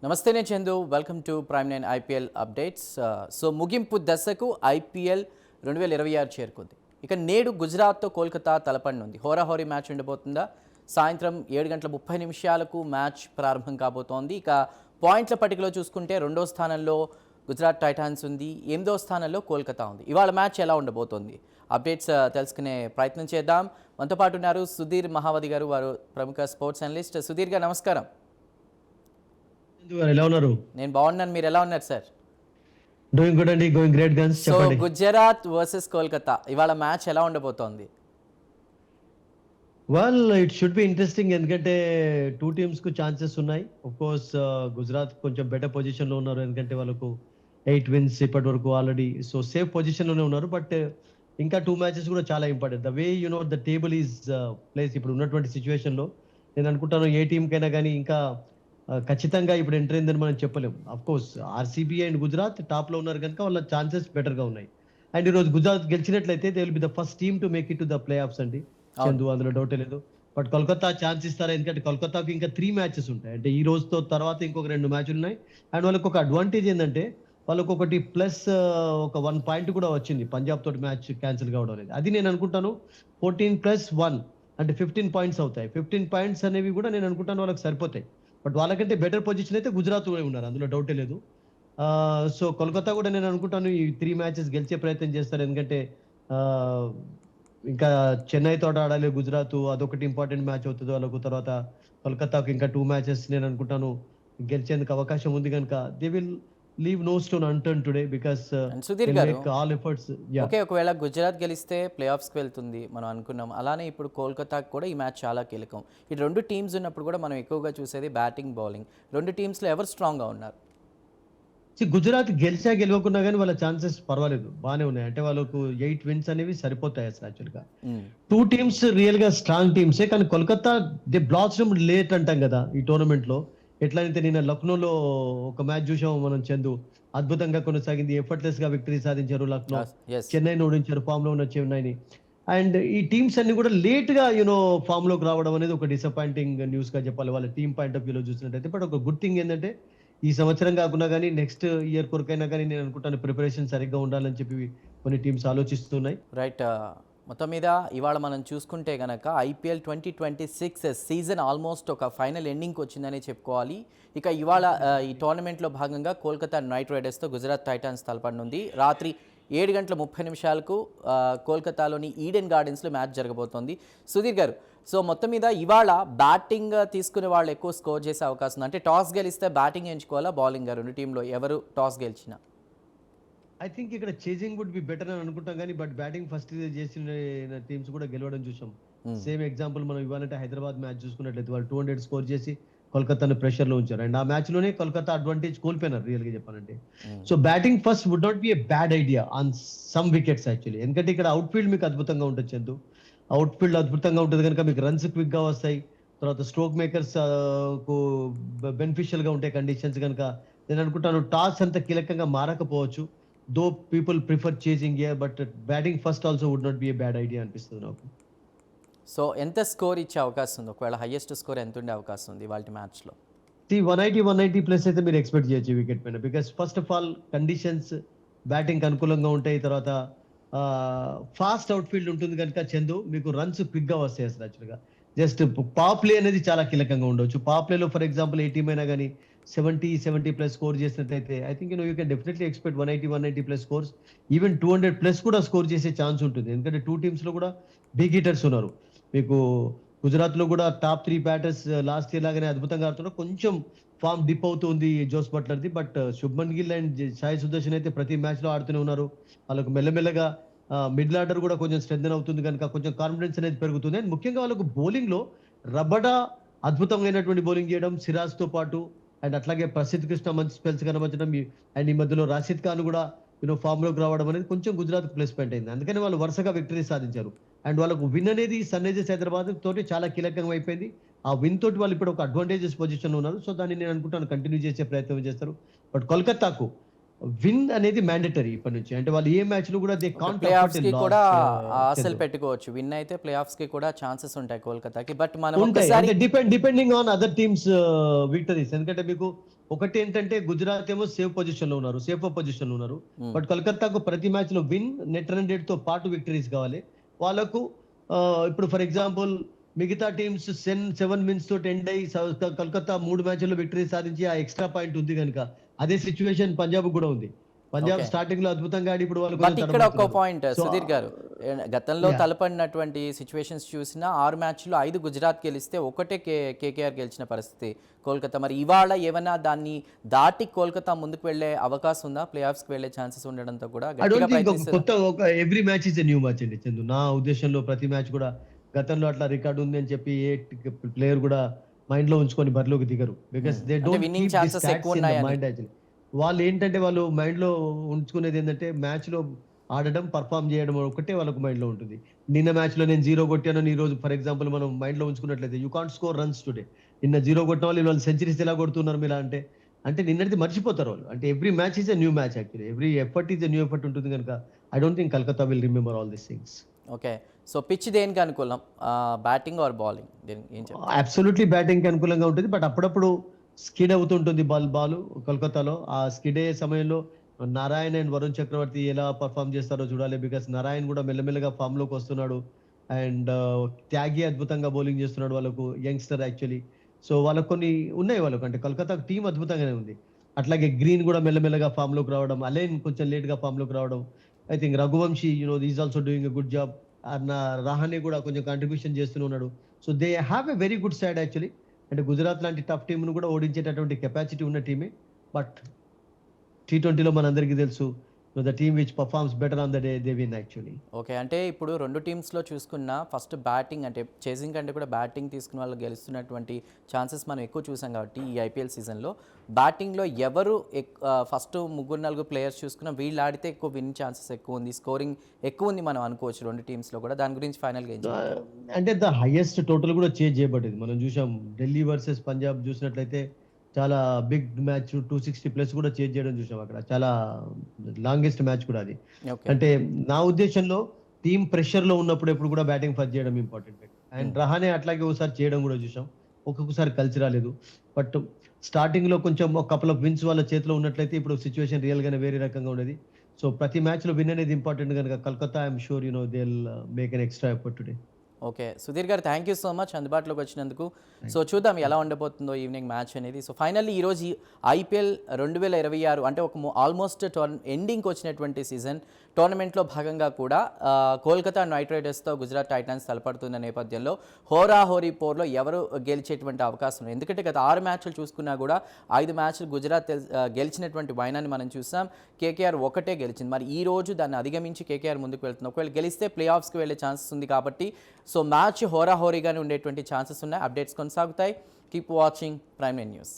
నమస్తే నేను Chandu welcome to prime nine IPL updates. So ముగింపు దశకు ఐపీఎల్ 2026 చేరుకుంది. ఇక నేడు గుజరాత్తో కోల్కతా తలపడనుంది. హోరాహోరీ మ్యాచ్ ఉండబోతుందా? సాయంత్రం 7:30 మ్యాచ్ ప్రారంభం కాబోతోంది. ఇక పాయింట్ల పట్టికలో చూసుకుంటే రెండో స్థానంలో గుజరాత్ టైటాన్స్ ఉంది, 8వ స్థానంలో కోల్కతా ఉంది. ఇవాళ మ్యాచ్ ఎలా ఉండబోతోంది అప్డేట్స్ తెలుసుకునే ప్రయత్నం చేద్దాం. మనతో పాటు ఉన్నారు సుధీర్ మహావతి గారు, వారు ప్రముఖ స్పోర్ట్స్ అనలిస్ట్. సుధీర్ గారు నమస్కారం. ఎలా ఉన్నారు? నేను బాగున్నాను, మీరు ఎలా ఉన్నారు సార్? డూయింగ్ గుడ్ అండి, going great guns. So Gujarat versus Kolkata ఇవాళ మ్యాచ్ ఎలా ఉండబోతోంది? Well it should be interesting, ఎందుకంటే టూ టీమ్స్ కు ఛాన్సెస్ ఉన్నాయి. ఆఫ్ కోర్స్ గుజరాత్ కొంచెం బెటర్ పొజిషన్ లో ఉన్నారు, ఎందుకంటే వాళ్ళకు 8 wins ఇప్పటి వరకు ఆల్రెడీ. సో సేఫ్ పొజిషన్ లోనే ఉన్నారు. బట్ ఇంకా 2 matches కూడా చాలా important. The way the table is place ఇప్పుడు ఉన్నటువంటి సిచ్యువేషన్ లో నేను అనుకుంటాను ఏ టీం కైనా కానీ ఇంకా ఖచ్చితంగా ఇప్పుడు ఎంటర్ అయిందని మనం చెప్పలేము. Of course RCB and Gujarat top లో ఉన్నారు కనుక వాళ్ళ ఛాన్సెస్ బెటర్ గా ఉన్నాయి. అండ్ ఈ రోజు గుజరాత్ గెలిచినట్లయితే they will be the first team to make it to the playoffs అండి. చందు, అందులో డౌటే లేదు. బట్ కోల్కతా ఛాన్స్ ఇస్తారా? ఎందుకంటే కోల్కతాకి ఇంకా 3 matches ఉంటాయి. అంటే ఈ రోజుతో తర్వాత ఇంకొక 2 మ్యాచ్లు ఉన్నాయి. అండ్ వాళ్ళకి ఒక అడ్వాంటేజ్ ఏంటంటే వాళ్ళకి ఒకటి ప్లస్ ఒక 1 point కూడా వచ్చింది పంజాబ్ తోటి మ్యాచ్ క్యాన్సిల్ కావడం అనేది. అది నేను అనుకుంటాను 14+1 అంటే 15 points అవుతాయి. 15 points అనేవి కూడా నేను అనుకుంటాను వాళ్ళకి సరిపోతాయి. బట్ వాళ్ళకంటే బెటర్ పొజిషన్ అయితే గుజరాత్ ఉన్నారు, అందులో డౌటే లేదు. సో కోల్కతా కూడా నేను అనుకుంటాను ఈ 3 matches గెలిచే ప్రయత్నం చేస్తారు. ఎందుకంటే ఇంకా చెన్నై తోట ఆడాలి గుజరాత్, అదొకటి ఇంపార్టెంట్ మ్యాచ్ అవుతుంది వాళ్ళకు. తర్వాత కోల్కతాకు ఇంకా 2 matches నేను అనుకుంటాను గెలిచేందుకు అవకాశం ఉంది కనుక they will leave no stone unturn today because Sudheer garu, all efforts. Okay, ఒకవేళ గుజరాత్ గెలిస్తే ప్లే ఆఫ్స్కి వెళ్తుంది మనం అనుకున్నాం. అలానే ఇప్పుడు కోల్కతాకి కూడా ఈ మ్యాచ్ చాలా కీలకం. ఈ రెండు టీమ్స్ ఉన్నప్పుడు కూడా మనం ఎక్కువగా చూసేది బ్యాటింగ్ బౌలింగ్. రెండు టీమ్స్లో ఎవరు స్ట్రాంగ్గా ఉన్నారు? గుజరాత్ గెలవకున్నా కానీ వాళ్ళ ఛాన్సెస్ పర్వాలేదు, బాగానే ఉన్నాయి. అంటే వాళ్ళకు 8 wins అనేవి సరిపోతాయి అసలు యాక్చువల్గా. 2 teams రియల్ గా స్ట్రాంగ్ టీమ్సే, కానీ కోల్కతా దే బ్లాస్డ్ లేట్ అంటాం కదా ఈ టోర్నమెంట్ లో. ఎట్లా అయితే నిన్న లక్నోలో ఒక మ్యాచ్ చూసాము మనం చందు, అద్భుతంగా కొనసాగింది, ఎఫర్ట్లెస్ గా విక్టరీ సాధించారు లక్నో. చెన్నైని ఓడించారు ఫామ్ లో ఉన్న చెన్నైని. అండ్ ఈ టీమ్స్ అన్ని కూడా లేట్ గా ఫామ్ లోకి రావడం అనేది ఒక డిసప్పాయింటింగ్ న్యూస్ గా చెప్పాలి వాళ్ళ టీమ్ పాయింట్ ఆఫ్ వ్యూలో చూసినట్టయితే. బట్ ఒక గుడ్ థింగ్ ఏంటంటే ఈ సంవత్సరం కాకుండా కానీ నెక్స్ట్ ఇయర్ కొరకైనా కానీ నేను అనుకుంటాను ప్రిపరేషన్ సరిగ్గా ఉండాలని చెప్పి కొన్ని టీమ్స్ ఆలోచిస్తున్నాయి. రైట్. మొత్తం మీద ఇవాళ మనం చూసుకుంటే కనుక ఐపీఎల్ 2026 సీజన్ ఆల్మోస్ట్ ఒక ఫైనల్ ఎండింగ్కి వచ్చిందని చెప్పుకోవాలి. ఇక ఇవాళ ఈ టోర్నమెంట్లో భాగంగా కోల్కతా నైట్ రైడర్స్తో గుజరాత్ టైటాన్స్ తలపడనుంది. రాత్రి 7:30 కోల్కతాలోని ఈడెన్ గార్డెన్స్లో మ్యాచ్ జరగబోతోంది. సుధీర్ గారు, సో మొత్తం మీద ఇవాళ బ్యాటింగ్ తీసుకునే వాళ్ళు ఎక్కువ స్కోర్ చేసే అవకాశం ఉంది. అంటే టాస్ గెలిస్తే బ్యాటింగ్ ఎంచుకోవాలా బౌలింగ్? రెండు టీంలో ఎవరు టాస్ గెలిచినా ఐ థింక్ ఇక్కడ చేజింగ్ వుడ్ బి బెటర్ అని అనుకుంటాం కానీ, బట్ బ్యాటింగ్ ఫస్ట్ చేసిన టీమ్స్ కూడా గెలవడం చూసాం. సేమ్ ఎగ్జాంపుల్ మనం ఇవ్వాలంటే హైదరాబాద్ మ్యాచ్ చూసుకున్నట్లయితే వాళ్ళు 200 స్కోర్ చేసి కోల్కతాను ప్రెషర్ లో ఉంచారు. అండ్ ఆ మ్యాచ్ లోనే కోల్కతా అడ్వాంటేజ్ కోల్పోయినారు రియల్ గా చెప్పాలంటే. So batting first would not be a bad idea on some wickets actually. ఎందుకంటే ఇక్కడ అవుట్ ఫీల్డ్ మీకు అద్భుతంగా ఉంటుంది చందు, అవుట్ ఫీల్డ్ అద్భుతంగా ఉంటుంది కనుక మీకు రన్స్ క్విక్ గా వస్తాయి. తర్వాత స్ట్రోక్ మేకర్స్ కు బెనిఫిషియల్ గా ఉంటాయి కండిషన్స్ కనుక. నేను అనుకుంటాను టాస్ అంత కీలకంగా మారకపోవచ్చు, though people prefer chasing here, but batting first also would not be a bad idea అనిపిస్తుంది నాకు. సో ఎంత స్కోర్ ఇచ్చే అవకాశం ఉంది? ఒకవేళ హైయెస్ట్ స్కోర్ ఎంత ఉండే అవకాశం ఉంది వాళ్ళ మ్యాచ్లో? 180 ప్లస్ అయితే మీరు ఎక్స్పెక్ట్ చేయొచ్చు వికెట్ పైన. Because first of all conditions batting అనుకూలంగా ఉంటాయి. తర్వాత ఫాస్ట్ అవుట్ ఫీల్డ్ ఉంటుంది కనుక చందు మీకు రన్స్ క్విక్ గా వస్తాయి అసలు యాక్చువల్గా. జస్ట్ పవర్ ప్లే అనేది చాలా కీలకంగా ఉండొచ్చు. పవర్ ప్లేలో ఫర్ ఎగ్జాంపుల్ ఏ టీమ్ అయినా కానీ 70+ స్కోర్ చేసినట్లయితే I think you can definitely expect 180+ scores. Even 200+ కూడా స్కోర్ చేసే ఛాన్స్ ఉంటుంది, ఎందుకంటే 2 teams లో కూడా బిగ్ హిటర్స్ ఉన్నారు. మీకు గుజరాత్ లో కూడా టాప్ 3 బ్యాటర్స్ లాస్ట్ ఇయర్ లాగానే అద్భుతంగా ఆడుతున్నారు. కొంచెం ఫామ్ డిప్ అవుతుంది జోస్ బట్లర్ది, బట్ శుభ్మన్ గిల్ అండ్ సాయి సుదర్శన్ అయితే ప్రతి మ్యాచ్ లో ఆడుతూనే ఉన్నారు. వాళ్ళకు మెల్లమెల్లగా మిడిల్ ఆర్డర్ కూడా కొంచెం స్ట్రెంథెన్ అవుతుంది కనుక కొంచెం కాన్ఫిడెన్స్ అనేది పెరుగుతుంది. అండ్ ముఖ్యంగా వాళ్ళకు బౌలింగ్ లో రబడా అద్భుతమైనటువంటి బౌలింగ్ చేయడం సిరాజ్ తో పాటు, అండ్ అట్లాగే ప్రసిద్ధ్ కృష్ణ మంచి స్పెల్స్ కనబడడం, అండ్ ఈ మధ్యలో రాషిద్ ఖాన్ కూడా ఫామ్ లోకి రావడం అనేది కొంచెం గుజరాత్ ప్లస్ పాయింట్ అయింది. అందుకని వాళ్ళు వరుసగా విక్టరీ సాధించారు. అండ్ వాళ్ళకు విన్ అనేది సన్ రైజర్స్ హైదరాబాద్ తోటి చాలా కీలకంగా అయిపోయింది. ఆ విన్ తోటి వాళ్ళు ఇప్పుడు ఒక అడ్వాంటేజెస్ పొజిషన్ లో ఉన్నారు. సో దాన్ని నేను అనుకుంటాను కంటిన్యూ చేసే ప్రయత్నం చేస్తారు. బట్ కోల్కతాకు విన్ అనేది మ్యాండేటరీ ఇప్పటి నుంచి. అంటే వాళ్ళు ఏ మ్యాచ్ లో కూడా ప్లే ఆఫ్స్ కి కూడా ఆశలు పెట్టుకోవచ్చు. విన్ అయితే ప్లే ఆఫ్స్ కి కూడా ఛాన్సెస్ ఉంటాయి కోల్కతాకి. బట్ మనం depending on other teams victories. ఎందుకంటే మీకు ఒకటి ఏంటంటే గుజరాత్ ఏమో సేఫ్ పొజిషన్ లో ఉన్నారు, బట్ కోల్కతాకు ప్రతి మ్యాచ్ లో విన్, నెట్ రన్ రేట్ తో పాటు విక్టరీస్ కావాలి వాళ్ళకు. ఇప్పుడు ఫర్ ఎగ్జాంపుల్ మిగతా టీమ్స్ 7 విన్స్ తో ఎండ్ అయ్యి కోల్కతా 3 మ్యాచ్ల్లో విక్టరీ సాధించి ఆ ఎక్స్ట్రా పాయింట్ ఉంది కనుక అదే సిచ్యువేషన్ పంజాబ్ కూడా ఉంది. పంజాబ్ Okay. స్టార్టింగ్ లో అద్భుతంగా ఆడి ఇప్పుడు వాళ్ళు బట్ కొంచెం ఇక్కడ ఒక తడబడుతున్నారు. పాయింట్ So, సుధీర్ గారు, గతంలో Yeah. తలపడినటువంటి సిచ్యువేషన్స్ చూసినా 6 మ్యాచ్లో 5 గుజరాత్ గెలిస్తే ఒకటే కేకేఆర్ గెలిచిన పరిస్థితి కోల్కతా. మరి ఇవాళ ఏమైనా దాన్ని దాటి కోల్కతా ముందుకు వెళ్ళే అవకాశం ఉందా? ప్లే ఆఫ్స్కి వెళ్ళే ఛాన్సెస్ ఉండడంతో కూడా I గట్టిగా don't think ప్రయత్నిస్తుందా? కొత్త ఒక every match is a new match అండి చందు. నా ఉద్దేశంలో ప్రతి మ్యాచ్ కూడా గతంలో అట్లా రికార్డు ఉంది అని చెప్పి ఏ ప్లేయర్ కూడా మైండ్ లో ఉంచుకొని బరిలోకి దిగరు. బికాస్ దే అంటే don't winning keep the chances stats ఎక్కువ ఇన్ ద ఉన్నాయని. Mind actually. వాళ్ళు ఏంటంటే వాళ్ళు మైండ్ లో ఉంచుకునేది ఏంటంటే మ్యాచ్ లో ఆడడం, పర్ఫామ్ చేయడం ఒకటే వాళ్ళకు మైండ్ లో ఉంటుంది. నిన్న మ్యాచ్ లో నేను 0 కొట్టాను ఈ రోజు ఫర్ ఎగ్జాంపుల్ మనం మైండ్ లో ఉంచుకున్నట్లయితే you can't score runs today. నిన్న 0 కొట్టిన వాళ్ళు సెంచరీస్ ఎలా కొడుతున్నారు మీరు అంటే అంటే నిన్నటిది మర్చిపోతారు వాళ్ళు. అంటే every match is a new match actually, every effort is a new effort ఉంటుంది కనుక I don't think Calcutta will remember all these things. Okay, so pitch దేనికి అనుకూలం, బ్యాటింగ్ ఆర్ బౌలింగ్, ఏం చెప్తారు? అబ్సల్యూట్లీ బ్యాటింగ్ కి అనుకూలంగా ఉంటుంది, బట్ అప్పుడప్పుడు స్కిడ్ అవుతుంటుంది బాల్ కోల్కతాలో. ఆ స్కిడ్ అయ్యే సమయంలో నారాయణ్ అండ్ వరుణ్ చక్రవర్తి ఎలా పర్ఫామ్ చేస్తారో చూడాలి. బికాస్ నారాయణ్ కూడా మెల్లమెల్లగా ఫామ్ లోకి వస్తున్నాడు అండ్ త్యాగి అద్భుతంగా బౌలింగ్ చేస్తున్నాడు వాళ్ళకు, యంగ్స్టర్ యాక్చువల్లీ. సో వాళ్ళకు కొన్ని ఉన్నాయి వాళ్ళకు, అంటే కోల్కతా టీం అద్భుతంగానే ఉంది. అట్లాగే గ్రీన్ కూడా మెల్లమెల్లగా ఫామ్ లోకి రావడం, అలైన్ కొంచెం లేట్ గా ఫామ్ లోకి రావడం. I think Raghuvanshi is also doing a good job. Rahane కూడా కొంచెం కాంట్రిబ్యూషన్ చేస్తూనే ఉన్నాడు. So they have a very good side actually. అంటే గుజరాత్ లాంటి టఫ్ టీంను కూడా ఓడించేటటువంటి కెపాసిటీ ఉన్న టీమే. బట్ T20లో మనందరికీ తెలుసు the team which performs better on the day they win actually. Okay, అంటే ఇప్పుడు రెండు టీమ్స్లో చూసుకున్న ఫస్ట్ బ్యాటింగ్ అంటే చేసింగ్ కంటే కూడా బ్యాటింగ్ తీసుకున్న వాళ్ళు గెలుస్తున్నటువంటి ఛాన్సెస్ మనం ఎక్కువ చూసాం కాబట్టి ఈ ఐపీఎల్ సీజన్లో బ్యాటింగ్లో ఎవరు ఫస్ట్ 3-4 ప్లేయర్స్ చూసుకున్న వీళ్ళు ఆడితే ఎక్కువ విన్ ఛాన్సెస్ ఎక్కువ ఉంది, స్కోరింగ్ ఎక్కువ ఉంది మనం అనుకోవచ్చు రెండు టీమ్స్లో కూడా. దాని గురించి ఫైనల్గా ఏం చెప్తారు? అంటే ద హైయెస్ట్ టోటల్ కూడా చేంజ్ చేయబడింది. మనం చూసాం ఢిల్లీ వర్సెస్ పంజాబ్ చూసినట్లయితే చాలా బిగ్ మ్యాచ్ 260+ కూడా చేంజ్ చేయడం చూసాం అక్కడ. చాలా లాంగెస్ట్ మ్యాచ్ కూడా అది. ఓకే, అంటే నా ఉద్దేశంలో టీమ్ ప్రెషర్ లో ఉన్నప్పుడు ఎప్పుడు కూడా బ్యాటింగ్ ఫస్ట్ చేయడం ఇంపార్టెంట్. అండ్ రహానే అట్లాగే ఒకసారి చేయడం కూడా చూసాం, ఒక్కొక్కసారి కలిసి రాలేదు. బట్ స్టార్టింగ్ లో కొంచెం ఒక కపుల్ ఆఫ్ విన్స్ వాళ్ళ చేతిలో ఉన్నట్లయితే ఇప్పుడు సిచ్యువేషన్ రియల్ గానే వేరే రకంగా ఉండేది. సో ప్రతి మ్యాచ్ లో విన్ అనేది ఇంపార్టెంట్ కనుక Calcutta I'm sure they will make an extra effort today. Okay Sudheer గారు, థ్యాంక్ యూ సో మచ్ అందుబాటులోకి వచ్చినందుకు. సో చూద్దాం ఎలా ఉండబోతుందో ఈవినింగ్ మ్యాచ్ అనేది. సో ఫైనల్లీ ఈరోజు ఐపీఎల్ 2026 అంటే ఒక ఆల్మోస్ట్ ఎండింగ్కి వచ్చినటువంటి సీజన్ టోర్నమెంట్లో భాగంగా కూడా కోల్కతా నైట్ రైడర్స్తో గుజరాత్ టైటాన్స్ తలపడుతున్న నేపథ్యంలో హోరాహోరీ పోర్లో ఎవరు గెలిచేటువంటి అవకాశం ఉంది. ఎందుకంటే గత 6 మ్యాచ్లు చూసుకున్నా కూడా 5 మ్యాచ్లు గుజరాత్ గెలిచినటువంటి వైనాన్ని మనం చూసాం. కేకేఆర్ ఒకటే గెలిచింది. మరి ఈ రోజు దాన్ని అధిగమించి కేకేఆర్ ముందుకు వెళ్తుంది. ఒకవేళ గెలిస్తే ప్లే ఆఫ్స్కి వెళ్ళే ఛాన్సెస్ ఉంది కాబట్టి సో మ్యాచ్ హోరాహోరీగానే ఉండేటువంటి ఛాన్సెస్ ఉన్నాయి. అప్డేట్స్ కొనసాగుతాయి. Keep watching Prime Nine news.